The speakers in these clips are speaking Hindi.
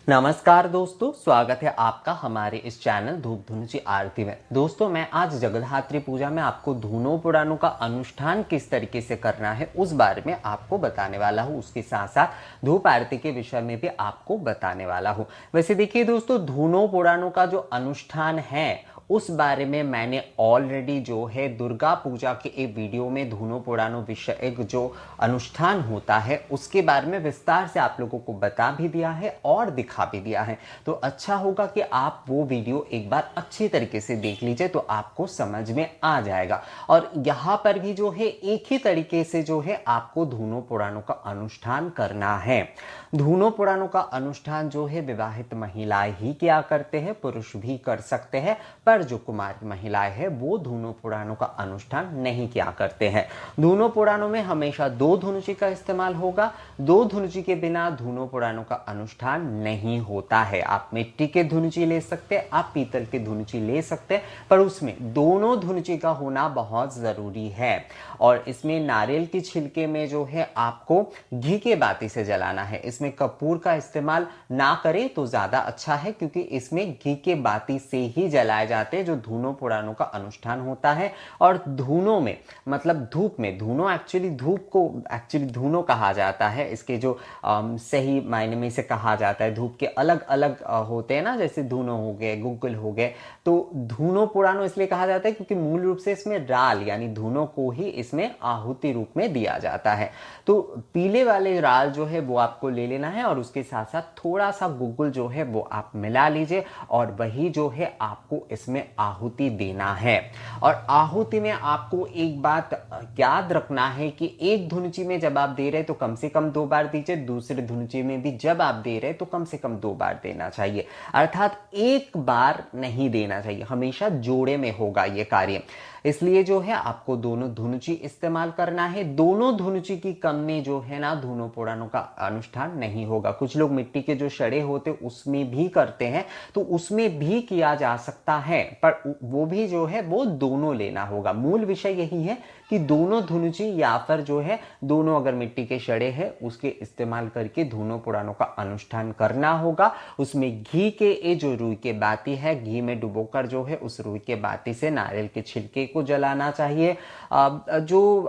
नमस्कार दोस्तों, स्वागत है आपका हमारे इस चैनल धूप धुनुची आरती में। दोस्तों, मैं आज जगद्धात्री पूजा में आपको धूनों पुराणों का अनुष्ठान किस तरीके से करना है उस बारे में आपको बताने वाला हूँ। उसके साथ साथ धूप आरती के विषय में भी आपको बताने वाला हूँ। वैसे देखिए दोस्तों, धूनों पुराणों का जो अनुष्ठान है उस बारे में मैंने ऑलरेडी जो है दुर्गा पूजा के एक वीडियो में धूनों पुराणों विषय एक जो अनुष्ठान होता है उसके बारे में विस्तार से आप लोगों को बता भी दिया है और दिखा भी दिया है। तो अच्छा होगा कि आप वो वीडियो एक बार अच्छी तरीके से देख लीजिए तो आपको समझ में आ जाएगा। और यहाँ पर भी जो है एक ही तरीके से जो है आपको धूनों पुराणों का अनुष्ठान करना है। धूनों पुराणों का अनुष्ठान जो है विवाहित महिलाएं ही क्या करते हैं, पुरुष भी कर सकते हैं, पर जो कुमारी महिलाएं हैं वो धूनों पुराणों का अनुष्ठान नहीं किया करते हैं। धूनों पुराणों में हमेशा दो धुनुची का इस्तेमाल होगा। दो धुनुची के बिना धूनों पुराणों का अनुष्ठान नहीं होता है। आप मिट्टी के धुनुची ले सकते हैं, आप पीतल के धुनुची ले सकते हैं, पर उसमें दोनों धुनुची का होना बहुत जरूरी है। और इसमें नारियल की छिलके में जो है आपको घी के बाती से जलाना है। इसमें कपूर का इस्तेमाल ना करें तो ज्यादा अच्छा है, क्योंकि इसमें घी के बाती से ही जलाए जाते हैं जो धूनों पुराणों का अनुष्ठान होता है। और धूनों में मतलब धूप में, धूनों एक्चुअली धूप को एक्चुअली धूनों कहा जाता है। इसके जो सही मायने में इसे कहा जाता है, धूप के अलग अलग होते हैं ना, जैसे धूनों हो गए, गुग्गल हो गए। तो धूनों पुराणों इसलिए कहा जाता है क्योंकि मूल रूप से इसमें राल यानी धूनों को ही इसमें आहुति रूप में दिया जाता है। तो पीले वाले राल जो है वो आपको ले लेना है और उसके साथ साथ थोड़ा सा गुग्गुल जो है वो आप मिला लीजिए और वही जो है आपको इसमें आहुति देना है। और आहुति में आपको एक बात याद रखना है कि एक धुनुची में जब आप दे रहे तो कम से कम 2 बार दीजिए, दूसरे धुनुची में भी जब आप दे रहे तो कम से कम 2 बार देना चाहिए, अर्थात एक बार नहीं देना चाहिए। हमेशा जोड़े में होगा ये कार्य, इसलिए जो है आपको दोनों धुनुची इस्तेमाल करना है। दोनों धुनुची की कम में जो है ना धूनों पुराणों का अनुष्ठान नहीं होगा। कुछ लोग मिट्टी के जो छड़े होते उसमें भी करते हैं, तो उसमें भी किया जा सकता है, पर वो भी जो है वो दोनों लेना होगा। मूल विषय यही है कि दोनों धुनुची या फिर जो है दोनों अगर मिट्टी के छड़े हैं उसके इस्तेमाल करके धूनों पुराणों का अनुष्ठान करना होगा। उसमें घी के जो रुई के बाती है, घी में डुबोकर जो है उस रुई के बाती से नारियल के छिलके को जलाना चाहिए। जो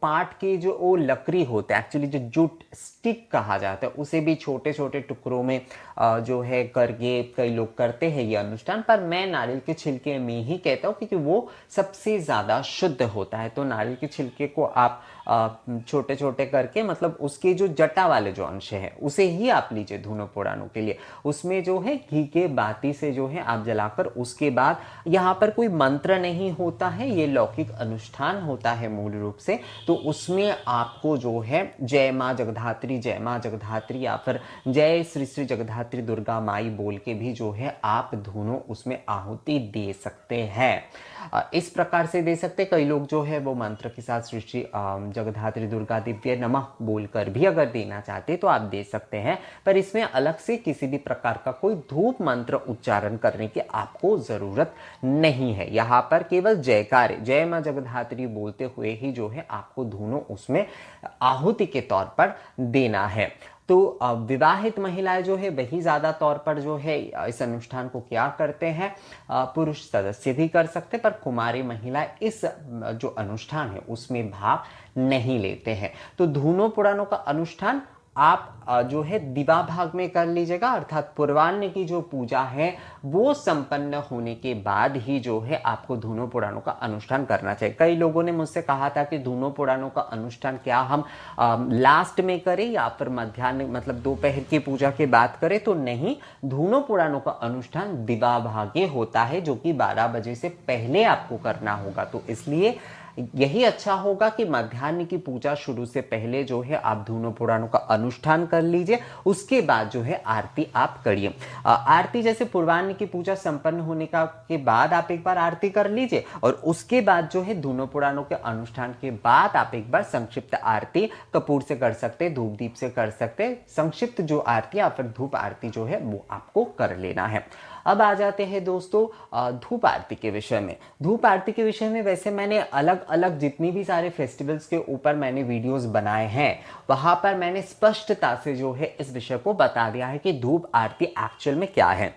पाट के जो वो लकड़ी होते हैं, एक्चुअली जो जूट स्टिक कहा जाता है, उसे भी छोटे छोटे टुकड़ों में जो है करके कई लोग करते हैं ये अनुष्ठान। पर मैं नारियल के छिलके में ही कहता हूँ क्योंकि वो सबसे ज्यादा शुद्ध होता है। तो नारियल के छिलके को आप छोटे छोटे करके मतलब उसके जो जटा वाले जो अंश है उसे ही आप लीजिए धूनों पुराणों के लिए। उसमें जो है घी के बाती से जो है आप जलाकर, उसके बाद यहाँ पर कोई मंत्र नहीं होता है, ये लौकिक अनुष्ठान होता है मूल रूप से। तो उसमें आपको जो है जय माँ जगधात्री या फिर जय श्री श्री जगधात्री दुर्गा माई बोल के भी जो है आप धूनों उसमें आहुति दे सकते हैं। इस प्रकार से दे सकते। कई लोग जो है वो मंत्र के साथ श्री श्री जगधात्री दुर्गा दिव्य नमः बोलकर भी अगर देना चाहते तो आप दे सकते हैं, पर इसमें अलग से किसी भी प्रकार का कोई धूप मंत्र उच्चारण करने की आपको जरूरत नहीं है। यहाँ पर केवल जयकार जय मां जगधात्री बोलते हुए ही जो है आपको धूनों उसमें आहुति के तौर पर देना है। तो विवाहित महिलाएं जो है वही ज्यादा तौर पर जो है इस अनुष्ठान को क्या करते हैं, पुरुष सदस्य भी कर सकते, पर कुमारी महिलाएं इस जो अनुष्ठान है उसमें भाग नहीं लेते हैं। तो धूनों पुराणों का अनुष्ठान आप जो है दिवा भाग में कर लीजिएगा, अर्थात पूर्वाह्न की जो पूजा है वो संपन्न होने के बाद ही जो है आपको धूनों पुराणों का अनुष्ठान करना चाहिए। कई लोगों ने मुझसे कहा था कि धूनों पुराणों का अनुष्ठान क्या हम लास्ट में करें या फिर मध्याह्न मतलब दोपहर की पूजा के बाद करें, तो नहीं, धूनों पुराणों का अनुष्ठान दिवा भागे होता है जो कि 12 बजे से पहले आपको करना होगा। तो इसलिए यही अच्छा होगा कि मध्याह्न की पूजा शुरू से पहले जो है आप धूनों पुराणों का अनुष्ठान कर लीजिए, उसके बाद जो है आरती आप करिए। आरती जैसे पूर्वाह्न की पूजा संपन्न होने के बाद आप एक बार आरती कर लीजिए और उसके बाद जो है धूनों पुराणों के अनुष्ठान के बाद आप एक बार संक्षिप्त आरती कपूर से कर सकते, धूप दीप से कर सकते। संक्षिप्त जो आरती या फिर धूप आरती जो है वो आपको कर लेना है। अब आ जाते हैं दोस्तों धूप आरती के विषय में। धूप आरती के विषय में वैसे मैंने अलग अलग जितनी भी सारे फेस्टिवल्स के ऊपर मैंने वीडियोस बनाए हैं, वहां पर मैंने स्पष्टता से जो है इस विषय को बता दिया है कि धूप आरती एक्चुअल में क्या है।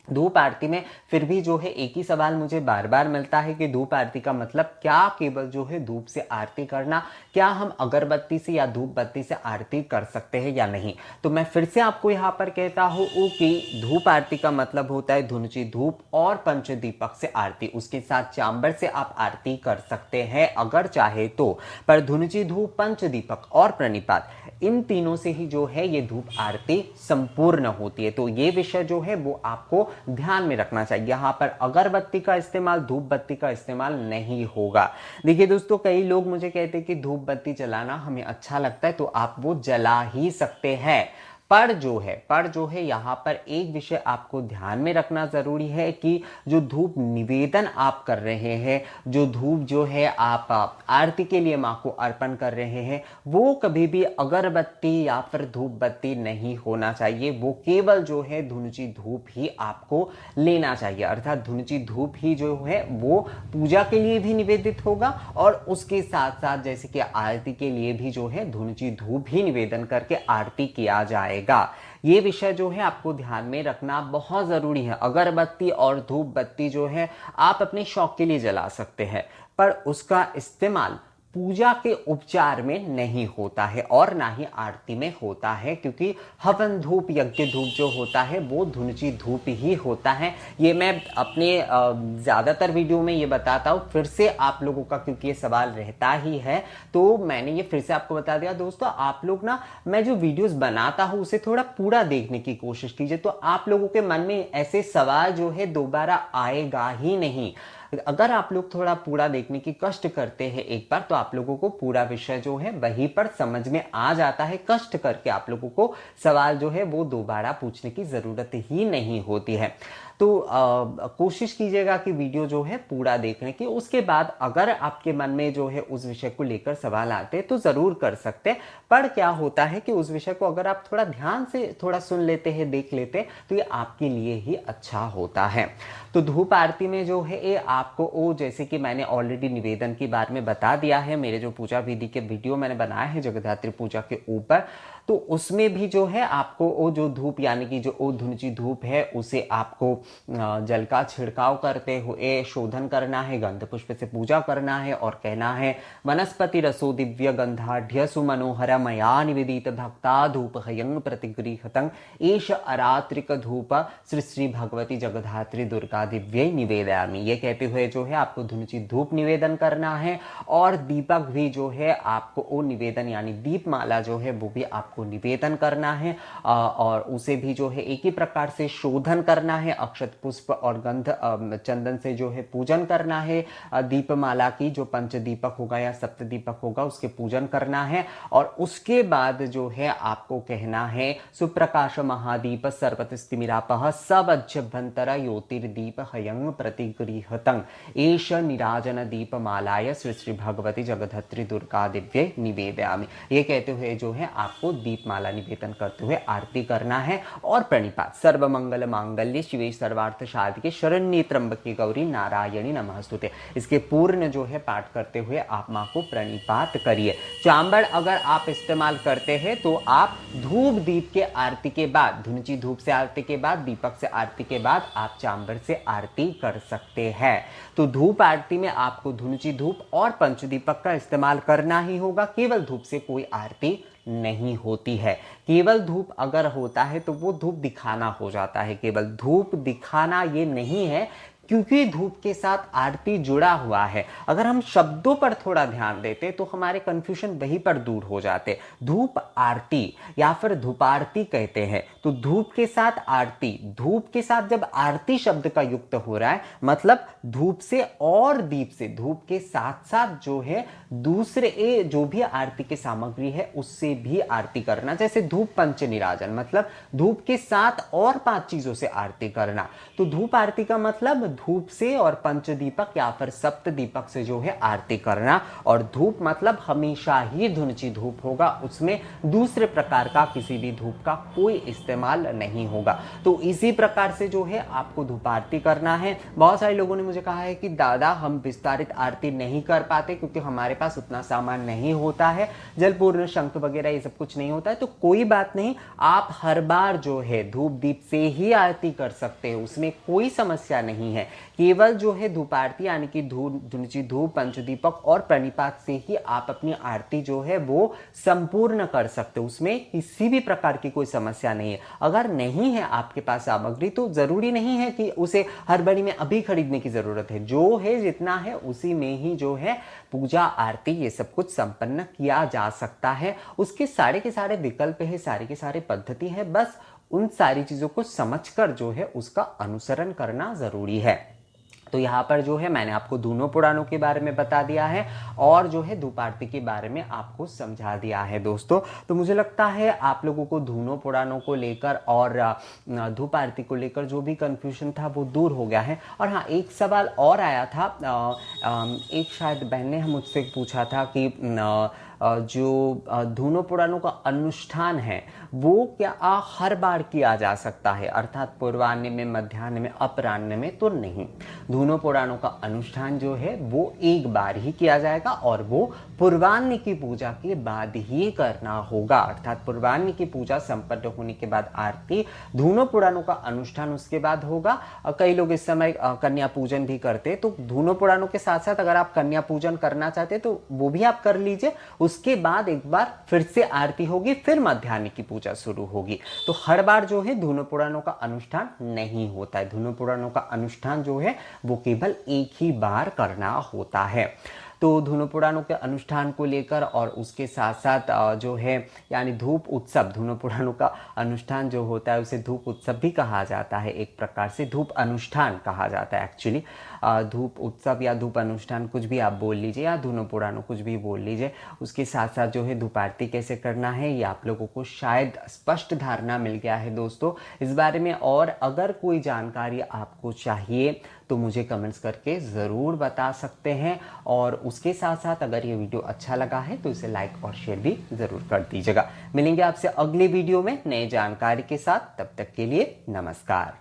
धूप आरती में फिर भी जो है एक ही सवाल मुझे बार बार मिलता है कि धूप आरती का मतलब क्या केवल जो है धूप से आरती करना, क्या हम अगरबत्ती से या धूप बत्ती से आरती कर सकते हैं या नहीं। तो मैं फिर से आपको यहाँ पर कहता हूँ कि धूप आरती का मतलब होता है धुनुची धूप और पंचदीपक से आरती, उसके साथ चांबर से आप आरती कर सकते हैं अगर चाहे तो, पर धुनुची धूप, पंचदीपक और प्रणिपात इन तीनों से ही जो है ये धूप आरती संपूर्ण होती है। तो ये विषय जो है वो आपको ध्यान में रखना चाहिए। यहां पर अगरबत्ती का इस्तेमाल, धूप बत्ती का इस्तेमाल नहीं होगा। देखिए दोस्तों, कई लोग मुझे कहते हैं कि धूप बत्ती जलाना हमें अच्छा लगता है, तो आप वो जला ही सकते हैं। पर जो है यहाँ पर एक विषय आपको ध्यान में रखना जरूरी है कि जो धूप निवेदन आप कर रहे हैं, जो धूप जो है आप आरती के लिए माँ को अर्पण कर रहे हैं, वो कभी भी अगरबत्ती या फिर धूप बत्ती नहीं होना चाहिए। वो केवल जो है धुनुची धूप ही आपको लेना चाहिए, अर्थात धुनुची धूप ही जो है वो पूजा के लिए भी निवेदित होगा और उसके साथ साथ जैसे कि आरती के लिए भी जो है धुनुची धूप ही निवेदन करके आरती किया जाएगा। ये विषय जो है आपको ध्यान में रखना बहुत जरूरी है। अगरबत्ती और धूप बत्ती जो है आप अपने शौक के लिए जला सकते हैं, पर उसका इस्तेमाल पूजा के उपचार में नहीं होता है और ना ही आरती में होता है, क्योंकि हवन धूप, यज्ञ धूप जो होता है वो धुनुची धूप ही होता है। ये मैं अपने ज़्यादातर वीडियो में ये बताता हूँ, फिर से आप लोगों का क्योंकि ये सवाल रहता ही है तो मैंने ये फिर से आपको बता दिया। दोस्तों, आप लोग ना, मैं जो वीडियोस बनाता हूँ उसे थोड़ा पूरा देखने की कोशिश कीजिए, तो आप लोगों के मन में ऐसे सवाल जो है दोबारा आएगा ही नहीं। अगर आप लोग थोड़ा पूरा देखने की कष्ट करते हैं एक बार, तो आप लोगों को पूरा विषय जो है वहीं पर समझ में आ जाता है। कष्ट करके आप लोगों को सवाल जो है वो दोबारा पूछने की जरूरत ही नहीं होती है। तो कोशिश कीजिएगा कि वीडियो जो है पूरा देखने की, उसके बाद अगर आपके मन में जो है उस विषय को लेकर सवाल आते हैं तो जरूर कर सकते हैं। पर क्या होता है कि उस विषय को अगर आप थोड़ा ध्यान से थोड़ा सुन लेते हैं, देख लेते हैं, तो ये आपके लिए ही अच्छा होता है। तो धूप आरती में जो है ये आपको वो, जैसे कि मैंने ऑलरेडी निवेदन के बारे में बता दिया है, मेरे जो पूजा विधि के वीडियो मैंने बनाए हैं जगद्धात्री पूजा के ऊपर, तो उसमें भी जो है आपको वो जो धूप यानी कि जो वो धुनुची धूप है उसे आपको जल का छिड़काव करते हुए शोधन करना है, गंध पुष्प से पूजा करना है और कहना है वनस्पति रसो दिव्य गंधाढ़ सुमनोहर मया निवेदित भक्ता धूप हयंग प्रतिगृहतं एष अरात्रिक धूप श्री श्री भगवती जगद्धात्री दुर्गा दिव्य निवेदयामि। ये कहते हुए जो है आपको धुनुची धूप निवेदन करना है और दीपक भी जो है आपको वो निवेदन यानी दीपमाला जो है वो भी आपको निवेदन करना है और उसे भी जो है एक ही प्रकार से शोधन करना है। अक्षत पुष्प और गंध चंदन से जो है पूजन करना है। दीपमाला की जो पंचदीपक होगा या सप्तदीपक होगा उसके पूजन करना है और उसके बाद जो है आपको कहना है सुप्रकाश महादीप सर्वतस्तिमिरापः सवज्जभ्यंतर योतिर्दीप हयंग प्रतिगृहतं एष निराजन दीपमालाय श्री श्री भगवती जगद्धात्री दुर्गा दिव्य निवेदयामि। ये कहते हुए जो है आपको दीपमाला निवेदन करते हुए आरती करना है और प्रणिपात सर्वमंगल मांगल्य शिवे सर्वार्थ साधिके शरण्ये त्र्यंबके गौरी नारायणी नमस्तुते, इसके पूर्ण जो है पाठ करते हुए आप मां को प्रणिपात करिए। चांबड़ अगर आप इस्तेमाल करते हैं तो आप धूप दीप के आरती के बाद, धुनुची धूप से आरती के बाद, दीपक से आरती के बाद आप चांबड़ से आरती कर सकते हैं। तो धूप आरती में आपको धुनुची धूप और पंचदीपक का इस्तेमाल करना ही होगा। केवल धूप से कोई आरती नहीं होती है। केवल धूप अगर होता है तो वो धूप दिखाना हो जाता है। केवल धूप दिखाना ये नहीं है, क्योंकि धूप के साथ आरती जुड़ा हुआ है। अगर हम शब्दों पर थोड़ा ध्यान देते तो हमारे कंफ्यूजन वहीं पर दूर हो जाते। धूप आरती या फिर धूपारती कहते हैं, तो धूप के साथ आरती, धूप के साथ जब आरती शब्द का युक्त हो रहा है मतलब धूप से और दीप से, धूप के साथ साथ जो है दूसरे जो भी आरती की सामग्री है उससे भी आरती करना। जैसे धूप पंच निराजन मतलब धूप के साथ और 5 चीजों से आरती करना। तो धूप आरती का मतलब धूप से और पंचदीपक या फिर सप्त दीपक से जो है आरती करना। और धूप मतलब हमेशा ही धुंची धूप होगा, उसमें दूसरे प्रकार का किसी भी धूप का कोई इस्तेमाल नहीं होगा। तो इसी प्रकार से जो है आपको धूप आरती करना है। बहुत सारे लोगों ने मुझे कहा है कि दादा हम विस्तारित आरती नहीं कर पाते क्योंकि हमारे पास उतना सामान नहीं होता है, जलपूर्ण शंख वगैरह ये सब कुछ नहीं होता है। तो कोई बात नहीं, आप हर बार जो है धूप दीप से ही आरती कर सकते हैं, उसमें कोई समस्या नहीं है। केवल जो है धूप आरती यानी कि धुंची धूप, पंचदीपक और प्रणिपात से ही आप अपनी आरती जो है वो संपूर्ण कर सकते हो, उसमें किसी भी प्रकार की कोई समस्या नहीं है। अगर नहीं है आपके पास सामग्री तो जरूरी नहीं है कि उसे हड़बड़ी में अभी खरीदने की जरूरत है, जो है जितना है उसी में ही जो है पूजा आरती ये सब कुछ संपन्न किया जा सकता है। उसके सारे के सारे विकल्प है, सारे के सारे पद्धति है, बस उन सारी चीजों को समझकर जो है उसका अनुसरण करना जरूरी है। तो यहाँ पर जो है मैंने आपको दोनों पुराणों के बारे में बता दिया है और जो है धूप आरती के बारे में आपको समझा दिया है दोस्तों। तो मुझे लगता है आप लोगों को दोनों पुराणों को लेकर और धूप आरती को लेकर जो भी कंफ्यूजन था वो दूर हो गया है। और हाँ, एक सवाल और आया था, एक शायद बहन ने मुझसे पूछा था कि जो दोनों पुराणों का अनुष्ठान है वो क्या हर बार किया जा सकता है, अर्थात पूर्वाह्न में, मध्याह्न में, अपराह्न में? तो नहीं, दोनों पुराणों का अनुष्ठान जो है वो एक बार ही किया जाएगा और वो पूर्वाह्न की पूजा के बाद ही करना होगा। अर्थात पूर्वाह्न की पूजा संपन्न होने के बाद आरती, दोनों पुराणों का अनुष्ठान उसके बाद होगा। कई लोग इस समय कन्या पूजन भी करते, तो दोनों पुराणों के साथ साथ अगर आप कन्या पूजन करना चाहते तो वो भी आप कर लीजिए। उसके बाद एक बार फिर से आरती होगी, फिर मध्याह्न की पूजा शुरू होगी। तो हर बार जो है दोनों पुराणों का अनुष्ठान नहीं होता है, दोनों पुराणों का अनुष्ठान जो है वो केवल एक ही बार करना होता है। तो दोनों पुराणों के अनुष्ठान को लेकर और उसके साथ साथ जो है यानी धूप उत्सव, दोनों पुराणों का अनुष्ठान जो होता है उसे धूप उत्सव भी कहा जाता है, एक प्रकार से धूप अनुष्ठान कहा जाता है एक्चुअली। धूप उत्सव या धूप अनुष्ठान कुछ भी आप बोल लीजिए, या दोनों पुराणों कुछ भी बोल लीजिए। उसके साथ साथ जो है धूप आरती कैसे करना है ये आप लोगों को शायद स्पष्ट धारणा मिल गया है दोस्तों इस बारे में। और अगर कोई जानकारी आपको चाहिए तो मुझे कमेंट्स करके ज़रूर बता सकते हैं। और उसके साथ साथ अगर ये वीडियो अच्छा लगा है तो इसे लाइक और शेयर भी ज़रूर कर दीजिएगा। मिलेंगे आपसे अगले वीडियो में नए जानकारी के साथ, तब तक के लिए नमस्कार।